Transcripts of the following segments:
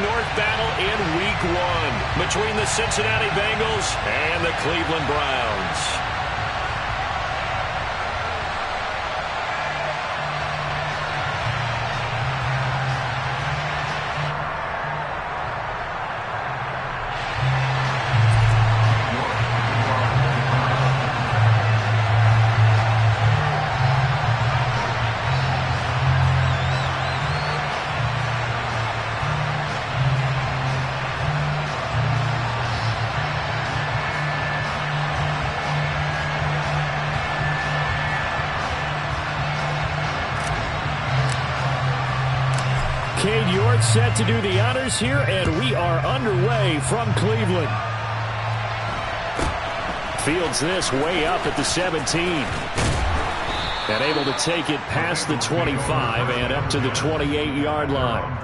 North battle in Week 1 between the Cincinnati Bengals and the Cleveland Browns. Cade York set to do the honors here, and we are underway from Cleveland. Fields this way up at the 17. And able to take it past the 25 and up to the 28-yard line.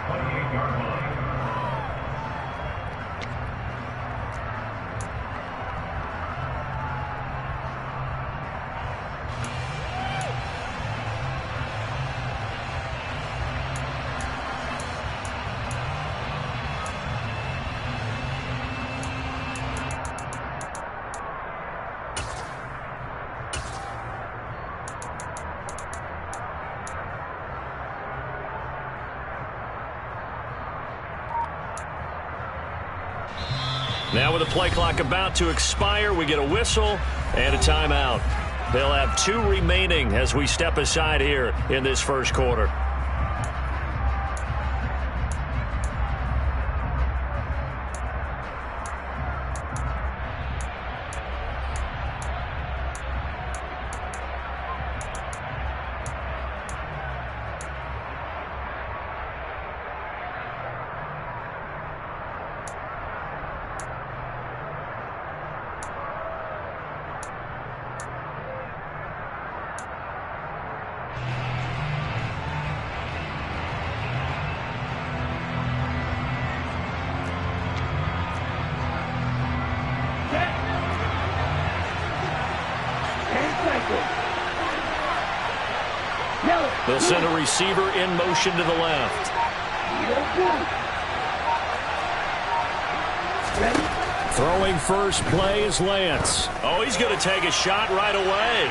Now with the play clock about to expire, we get a whistle and a timeout. They'll have 2 remaining as we step aside here in this first quarter. They'll send a receiver in motion to the left. Throwing first play is Lance. Oh, he's going to take a shot right away.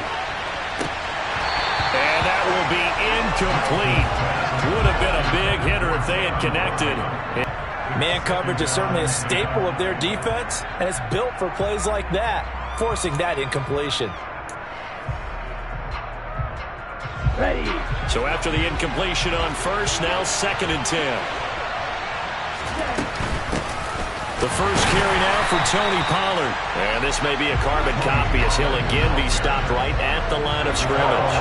And that will be incomplete. Would have been a big hitter if they had connected. Man coverage is certainly a staple of their defense, and it's built for plays like that, forcing that incompletion. Ready. So after the incompletion on first, now 2nd and 10. The first carry now for Tony Pollard. And this may be a carbon copy as he'll again be stopped right at the line of scrimmage.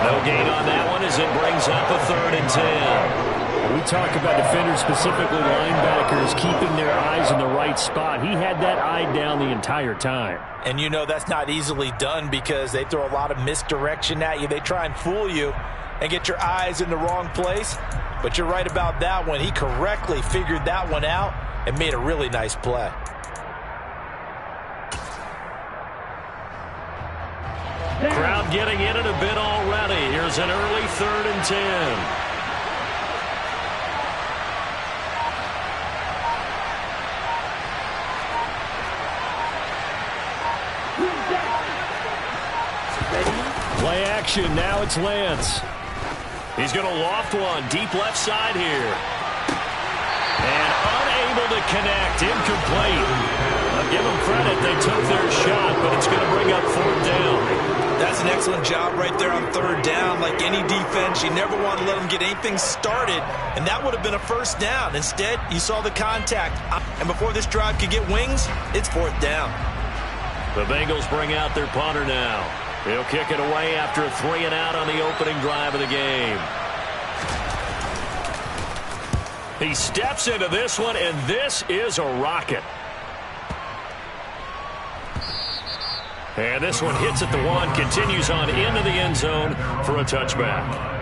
No gain on that one as it brings up a 3rd and 10. We talk about defenders, specifically linebackers, keeping their eyes in the right spot. He had that eye down the entire time. And you know that's not easily done because they throw a lot of misdirection at you. They try and fool you and get your eyes in the wrong place. But you're right about that one. He correctly figured that one out and made a really nice play. Crowd getting in it a bit already. Here's an early 3rd and 10. Play action. Now it's Lance. He's going to loft one deep left side here. And unable to connect. Incomplete. I'll give them credit. They took their shot, but it's going to bring up 4th down. That's an excellent job right there on 3rd down. Like any defense, you never want to let them get anything started, and that would have been a 1st down. Instead, you saw the contact. And before this drive could get wings, it's 4th down. The Bengals bring out their punter now. He'll kick it away after a 3 and out on the opening drive of the game. He steps into this one, and this is a rocket. And this one hits at the 1, continues on into the end zone for a touchback.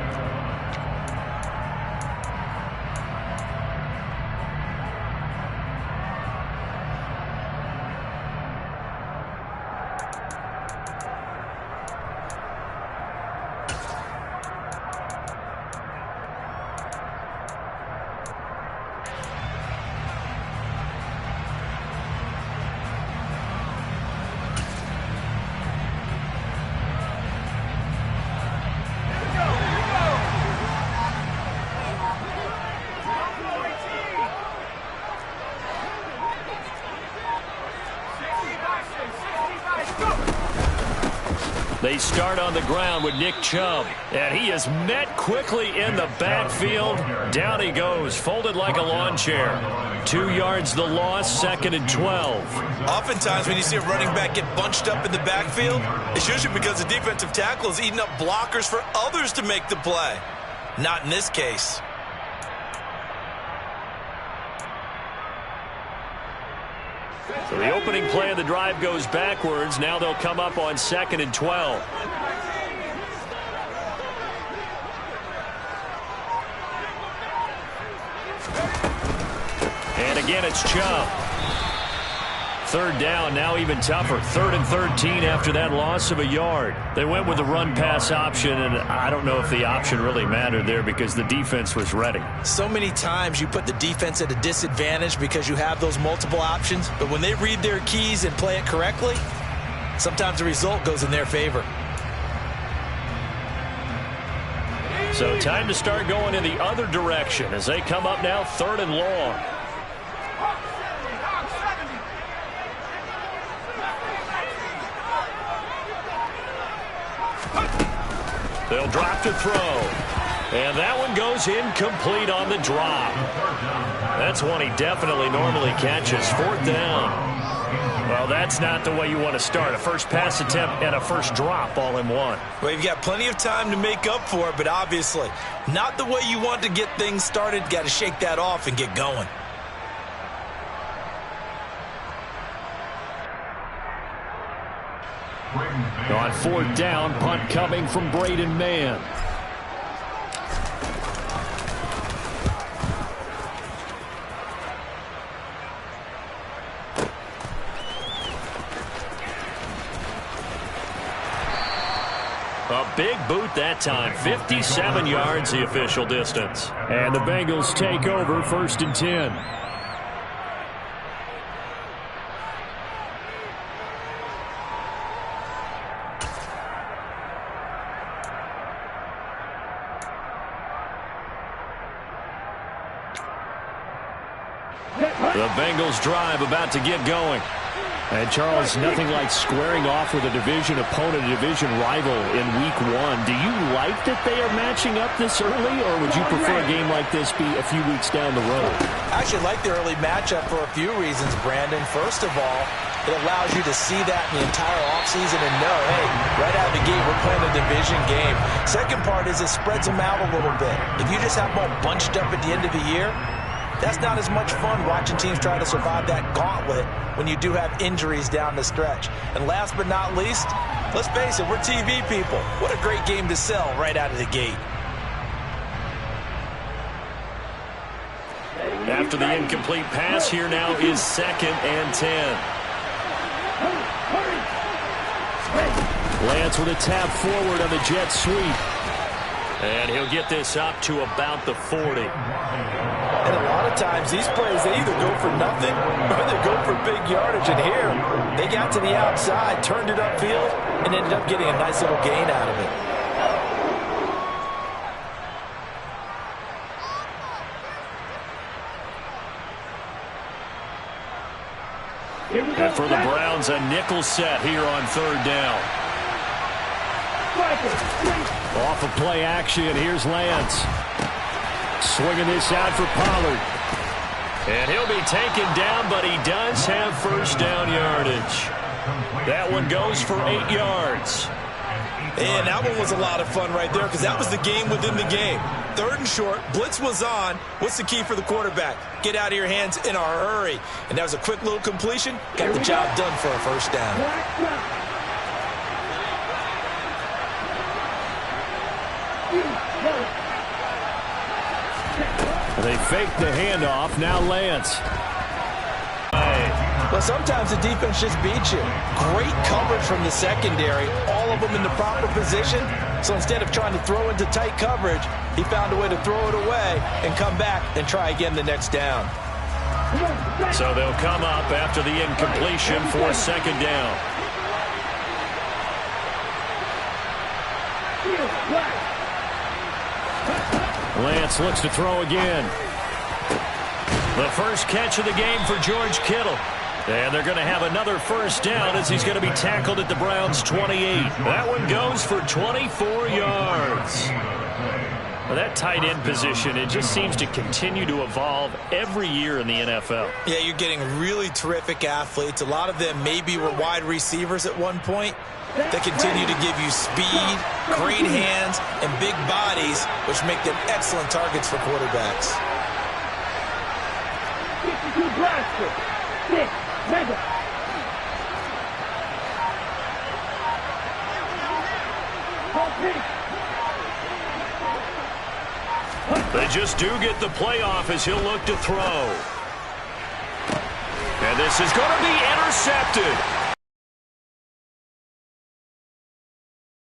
They start on the ground with Nick Chubb. And he is met quickly in the backfield. Down he goes, folded like a lawn chair. 2 yards the loss, 2nd and 12. Oftentimes when you see a running back get bunched up in the backfield, it's usually because the defensive tackle is eating up blockers for others to make the play. Not in this case. So the opening play of the drive goes backwards. Now they'll come up on 2nd and 12. And again, it's Chubb. 3rd down, now even tougher. 3rd and 13 after that loss of a yard. They went with the run-pass option, and I don't know if the option really mattered there because the defense was ready. So many times you put the defense at a disadvantage because you have those multiple options, but when they read their keys and play it correctly, sometimes the result goes in their favor. So time to start going in the other direction as they come up now 3rd and long. They'll drop to throw. And that one goes incomplete on the drop. That's one he definitely normally catches. 4th down. Well, that's not the way you want to start. A first pass attempt and a first drop all in one. Well, you've got plenty of time to make up for it, but obviously not the way you want to get things started. Got to shake that off and get going. On 4th down, punt coming from Braden Mann. A big boot that time. 57 yards the official distance. And the Bengals take over 1st and 10. The Bengals drive about to get going. And, Charles, nothing like squaring off with a division opponent, a division rival in Week 1. Do you like that they are matching up this early, or would you prefer a game like this be a few weeks down the road? I actually like the early matchup for a few reasons, Brandon. First of all, it allows you to see that in the entire offseason and know, hey, right out of the gate, we're playing a division game. Second part is it spreads them out a little bit. If you just have them all bunched up at the end of the year, that's not as much fun watching teams try to survive that gauntlet when you do have injuries down the stretch. And last but not least, let's face it, we're TV people. What a great game to sell right out of the gate. After the incomplete pass, here now is 2nd and 10. Lance with a tap forward on the jet sweep. And he'll get this up to about the 40. And a lot of times these plays, they either go for nothing or they go for big yardage. And here, they got to the outside, turned it upfield, and ended up getting a nice little gain out of it. And for the Browns, a nickel set here on 3rd down. Off of play action, here's Lance. Swinging this out for Pollard. And he'll be taken down, but he does have 1st down yardage. That one goes for 8 yards. And that one was a lot of fun right there because that was the game within the game. 3rd and short, blitz was on. What's the key for the quarterback? Get out of your hands in a hurry. And that was a quick little completion. Got the job done for a 1st down. They fake the handoff. Now Lance. Well, sometimes the defense just beats you. Great coverage from the secondary. All of them in the proper position. So instead of trying to throw into tight coverage, he found a way to throw it away and come back and try again the next down. So they'll come up after the incompletion for 2nd down. Lance looks to throw again. The first catch of the game for George Kittle. And they're going to have another first down as he's going to be tackled at the Browns' 28. That one goes for 24 yards. Well, that tight end position, it just seems to continue to evolve every year in the NFL. Yeah, you're getting really terrific athletes. A lot of them maybe were wide receivers at one point. They continue to give you speed, great hands, and big bodies, which make them excellent targets for quarterbacks. They just do get the playoff as he'll look to throw. And this is going to be intercepted.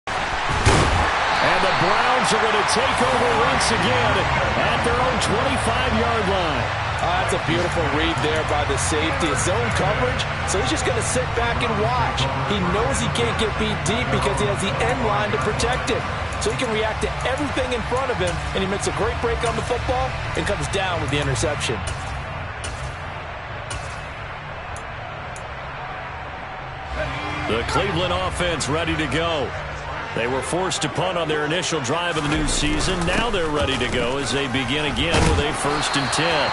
And the Browns are going to take over once again at their own 25-yard line. That's a beautiful read there by the safety. It's zone coverage, so he's just going to sit back and watch. He knows he can't get beat deep because he has the end line to protect him. So he can react to everything in front of him, and he makes a great break on the football and comes down with the interception. The Cleveland offense ready to go. They were forced to punt on their initial drive of the new season. Now they're ready to go as they begin again with a 1st and 10.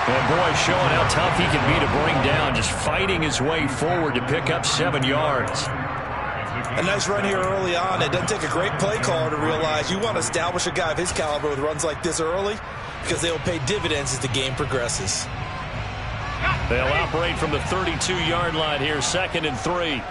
And boy, showing how tough he can be to bring down, just fighting his way forward to pick up 7 yards. A nice run here early on. It doesn't take a great play caller to realize you want to establish a guy of his caliber with runs like this early because they'll pay dividends as the game progresses. They'll operate from the 32-yard line here, 2nd and 3.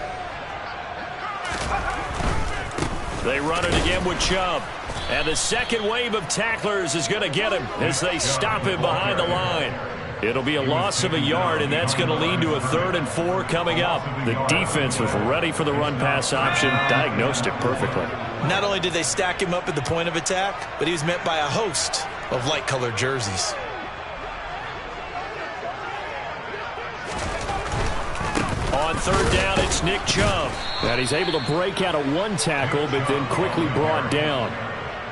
They run it again with Chubb. And the second wave of tacklers is going to get him as they stop him behind the line. It'll be a loss of a yard, and that's going to lead to a 3rd and 4 coming up. The defense was ready for the run-pass option, diagnosed it perfectly. Not only did they stack him up at the point of attack, but he was met by a host of light-colored jerseys. On 3rd down, it's Nick Chubb. And he's able to break out of 1 tackle, but then quickly brought down.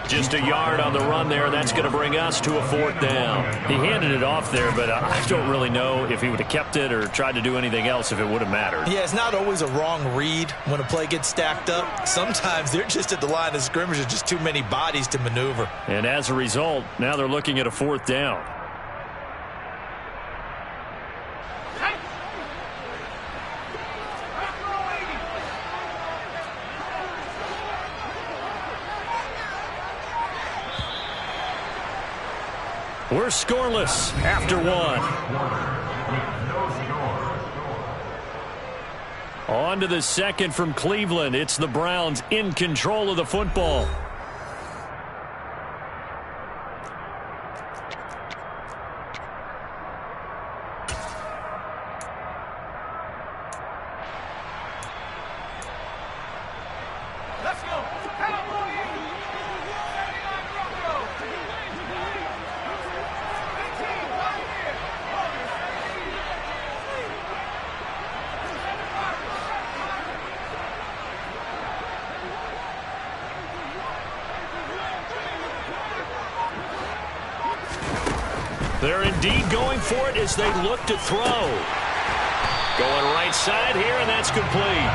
Just a yard on the run there. That's going to bring us to a 4th down. He handed it off there, but I don't really know if he would have kept it or tried to do anything else if it would have mattered. Yeah, it's not always a wrong read when a play gets stacked up. Sometimes they're just at the line of scrimmage. There's just too many bodies to maneuver. And as a result, now they're looking at a 4th down. We're scoreless after 1. On to the 2nd from Cleveland. It's the Browns in control of the football. They're indeed going for it as they look to throw. Going right side here, and that's complete.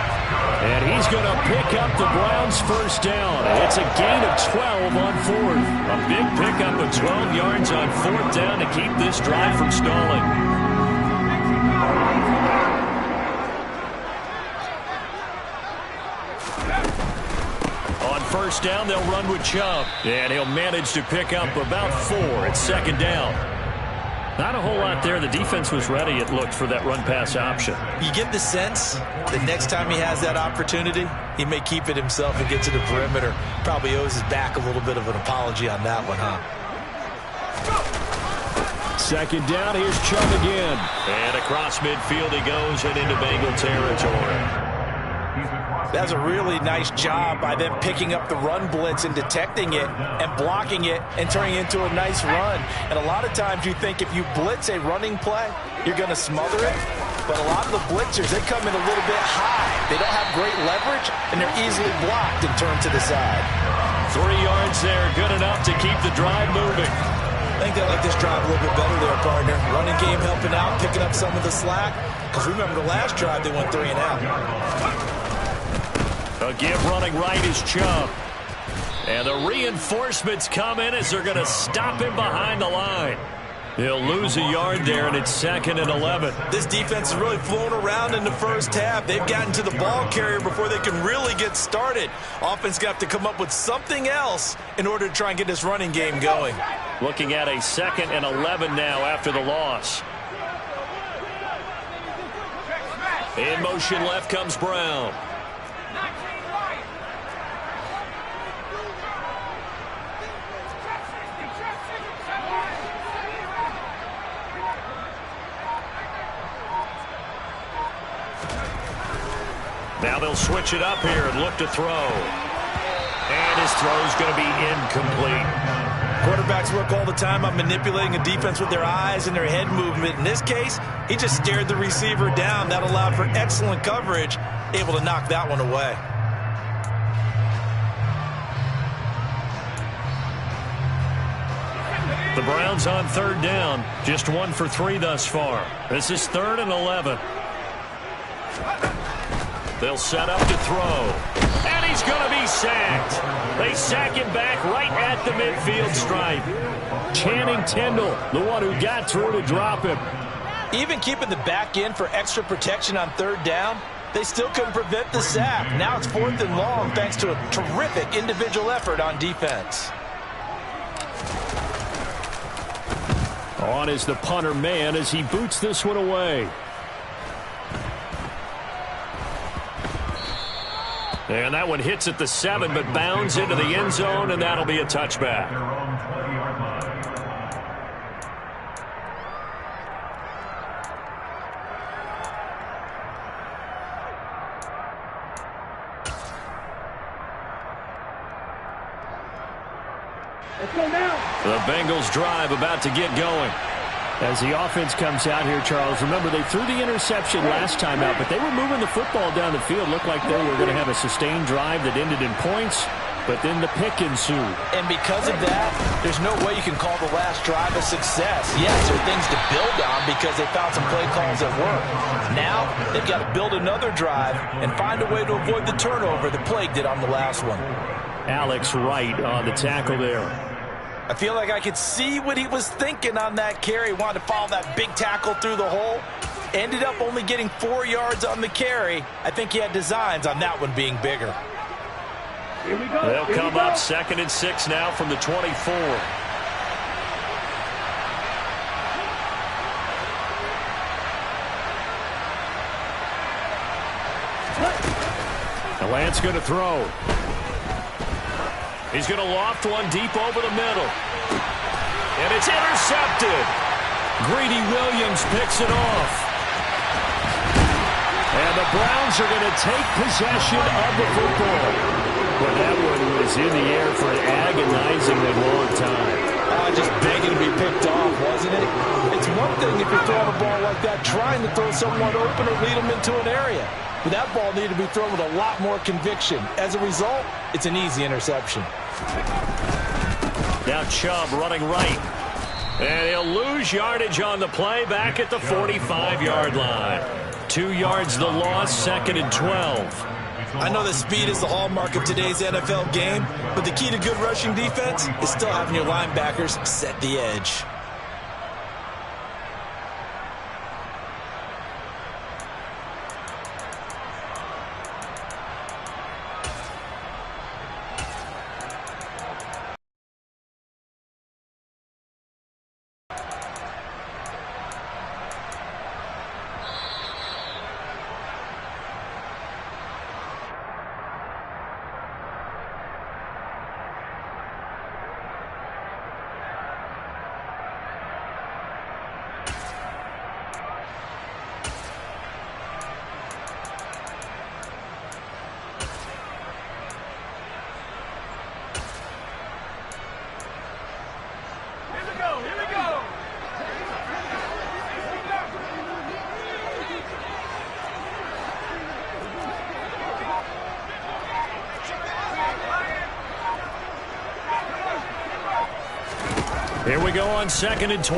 And he's going to pick up the Browns' 1st down. It's a gain of 12 on 4th. A big pickup of 12 yards on 4th down to keep this drive from stalling. On 1st down, they'll run with Chubb. And he'll manage to pick up about 4. It's 2nd down. Not a whole lot there. The defense was ready, it looked, for that run-pass option. You get the sense that next time he has that opportunity, he may keep it himself and get to the perimeter. Probably owes his back a little bit of an apology on that one, huh? 2nd down, here's Chubb again. And across midfield he goes and into Bengal territory. That's a really nice job by them picking up the run blitz and detecting it and blocking it and turning it into a nice run. And a lot of times you think if you blitz a running play, you're going to smother it. But a lot of the blitzers, they come in a little bit high. They don't have great leverage, and they're easily blocked and turned to the side. 3 yards there, good enough to keep the drive moving. think they like this drive a little bit better there, partner. Running game helping out, picking up some of the slack. Because remember, the last drive, they went 3 and out. A give running right is Chubb. And the reinforcements come in as they're going to stop him behind the line. He'll lose a yard there, and it's 2nd and 11. This defense is really flown around in the first half. They've gotten to the ball carrier before they can really get started. Offense got to come up with something else in order to try and get this running game going. Looking at a 2nd and 11 now after the loss. In motion left comes Brown. Now they'll switch it up here and look to throw. And his throw's going to be incomplete. Quarterbacks work all the time on manipulating a defense with their eyes and their head movement. In this case, he just stared the receiver down. That allowed for excellent coverage, able to knock that one away. The Browns on 3rd down. Just 1 for 3 thus far. This is 3rd and 11. They'll set up to throw. And he's going to be sacked. They sack him back right at the midfield stripe. Channing Tindall, the one who got through to drop him. Even keeping the back end for extra protection on 3rd down, they still couldn't prevent the sack. Now it's 4th and long thanks to a terrific individual effort on defense. On is the punter man as he boots this one away. And that one hits at the 7, but bounds into the end zone, and that'll be a touchback. Let's go now. The Bengals drive about to get going. As the offense comes out here, Charles, remember they threw the interception last time out, but they were moving the football down the field. Looked like they were going to have a sustained drive that ended in points, but then the pick ensued. And because of that, there's no way you can call the last drive a success. Yes, there are things to build on because they found some play calls that work. Now, they've got to build another drive and find a way to avoid the turnover that plagued it on the last one. Alex Wright on the tackle there. I feel like I could see what he was thinking on that carry. Wanted to follow that big tackle through the hole. Ended up only getting 4 yards on the carry. I think he had designs on that one being bigger. Here we go. They'll come up 2nd and 6 now from the 24. The Lance going to throw. He's going to loft one deep over the middle. And it's intercepted. Greedy Williams picks it off. And the Browns are going to take possession of the football. But that one was in the air for an agonizingly long time. Just begging to be picked off, wasn't it? It's one thing if you're throwing a ball like that, trying to throw someone open or lead them into an area. But that ball needed to be thrown with a lot more conviction. As a result, it's an easy interception. Now Chubb running right. And he'll lose yardage on the play back at the 45-yard line. 2 yards the loss, 2nd and 12. I know that speed is the hallmark of today's NFL game, but the key to good rushing defense is still having your linebackers set the edge. Here we go on 2nd and 12.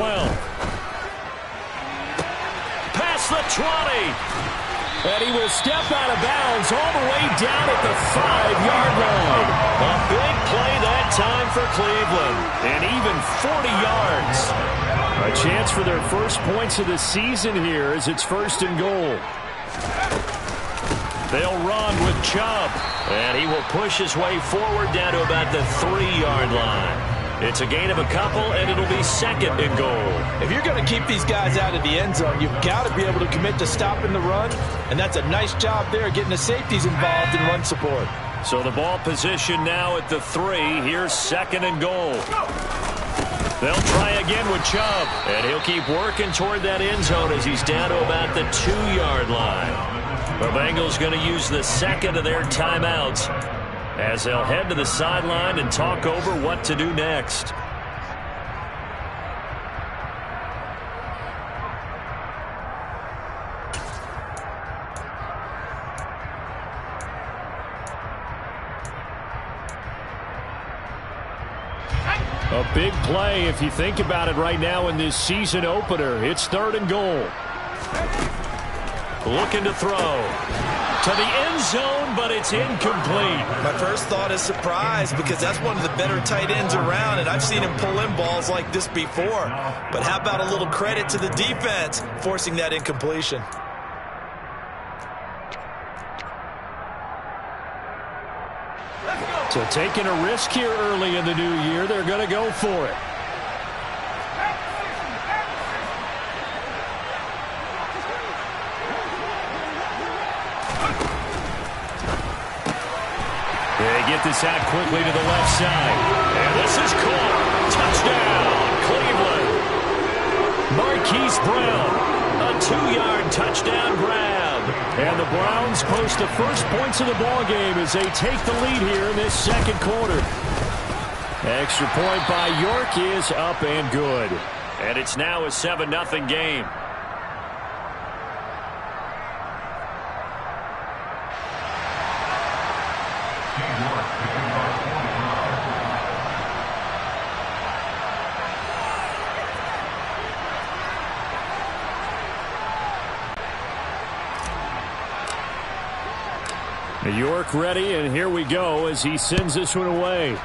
Past the 20. And he will step out of bounds all the way down at the 5-yard line. A big play that time for Cleveland. And even 40 yards. A chance for their first points of the season here as it's 1st and goal. They'll run with Chubb. And he will push his way forward down to about the 3-yard line. It's a gain of a couple, and it'll be 2nd and goal. If you're going to keep these guys out of the end zone, you've got to be able to commit to stopping the run, and that's a nice job there getting the safeties involved in run support. So the ball position now at the 3. Here's 2nd and goal. They'll try again with Chubb, and he'll keep working toward that end zone as he's down to about the 2-yard line. The Bengals going to use the 2nd of their timeouts as they'll head to the sideline and talk over what to do next. A big play if you think about it right now in this season opener. It's 3rd and goal. Looking to throw to the end zone, but it's incomplete. My first thought is surprise because that's one of the better tight ends around, and I've seen him pull in balls like this before. But how about a little credit to the defense forcing that incompletion? So taking a risk here early in the new year, they're going to go for it. They get this out quickly to the left side. And this is caught. Touchdown, Cleveland. Marquise Brown, a 2-yard touchdown grab. And the Browns post the first points of the ball game as they take the lead here in this 2nd quarter. Extra point by York is up and good. And it's now a 7-0 game. York ready, and here we go as he sends this one away.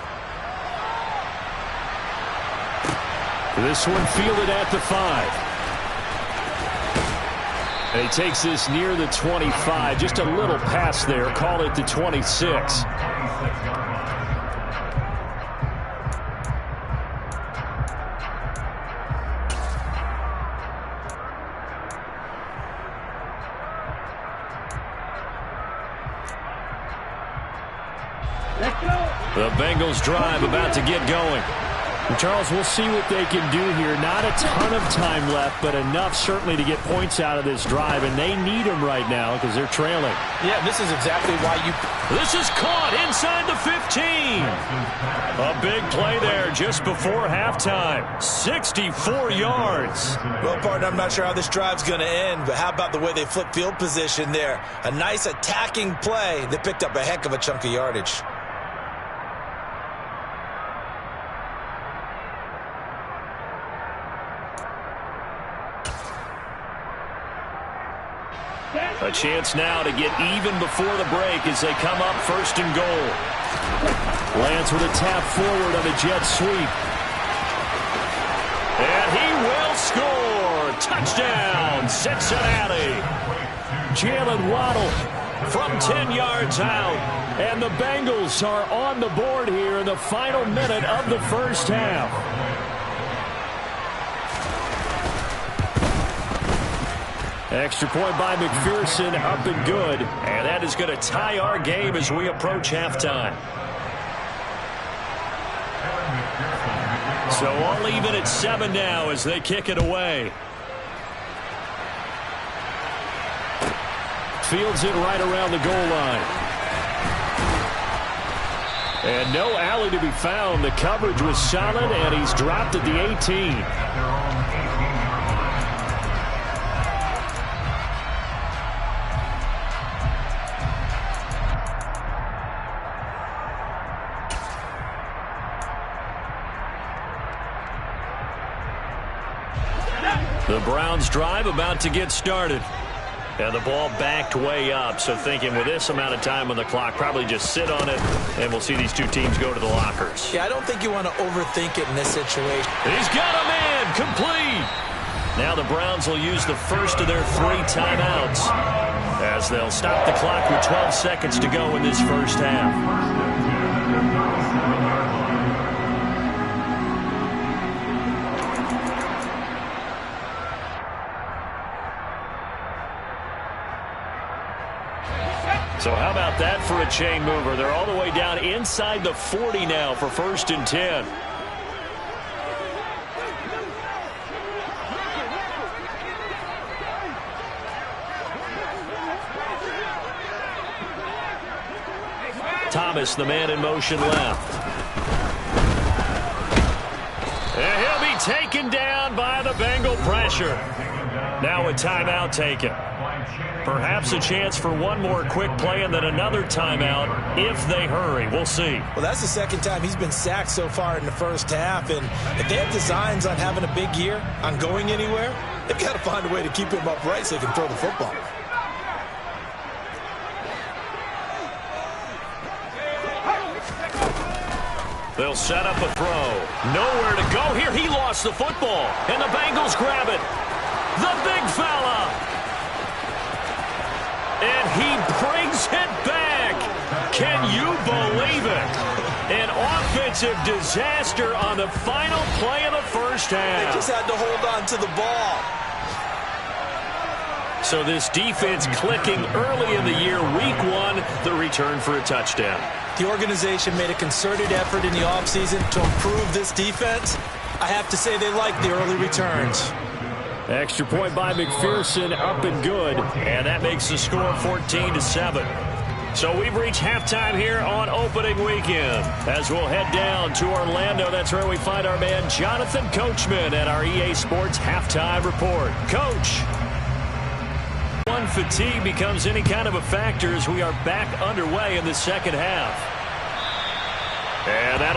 This one fielded at the 5. And he takes this near the 25. Just a little pass there. Call it the 26. The Bengals drive about to get going. And Charles, we'll see what they can do here. Not a ton of time left, but enough certainly to get points out of this drive, and they need them right now because they're trailing. Yeah, this is exactly why you... This is caught inside the 15. A big play there just before halftime. 64 yards. Well, partner, I'm not sure how this drive's going to end, but how about the way they flip field position there? A nice attacking play that picked up a heck of a chunk of yardage. A chance now to get even before the break as they come up 1st and goal. Lands with a tap forward on the jet sweep. And he will score. Touchdown, Cincinnati. Jalen Waddle from 10 yards out. And the Bengals are on the board here in the final minute of the first half. Extra point by McPherson, up and good. And that is going to tie our game as we approach halftime. So all even at 7 now as they kick it away. Fields it right around the goal line. And no alley to be found. The coverage was solid, and he's dropped at the 18. The Browns drive about to get started. And the ball backed way up, so thinking with this amount of time on the clock, probably just sit on it, and we'll see these two teams go to the lockers. Yeah, I don't think you want to overthink it in this situation. He's got a man, complete. Now the Browns will use the first of their 3 timeouts as they'll stop the clock with 12 seconds to go in this first half. So how about that for a chain mover? They're all the way down inside the 40 now for 1st and 10. Thomas, the man in motion left. And he'll be taken down by the Bengal pressure. Now a timeout taken. Perhaps a chance for one more quick play and then another timeout if they hurry. We'll see. Well, that's the second time he's been sacked so far in the first half. And if they have designs on having a big year, on going anywhere, they've got to find a way to keep him upright so they can throw the football. They'll set up a throw. Nowhere to go here. He lost the football. And the Bengals grab it. The big fella. And he brings it back. Can you believe it? An offensive disaster on the final play of the first half. They just had to hold on to the ball. So this defense clicking early in the year, week 1, the return for a touchdown. The organization made a concerted effort in the offseason to improve this defense. I have to say they like the early returns. Extra point by McPherson, up and good. And that makes the score 14-7. So we've reached halftime here on opening weekend. As we'll head down to Orlando, that's where we find our man Jonathan Coachman at our EA Sports Halftime Report. Coach. Fatigue becomes any kind of a factor as we are back underway in the second half. And that'll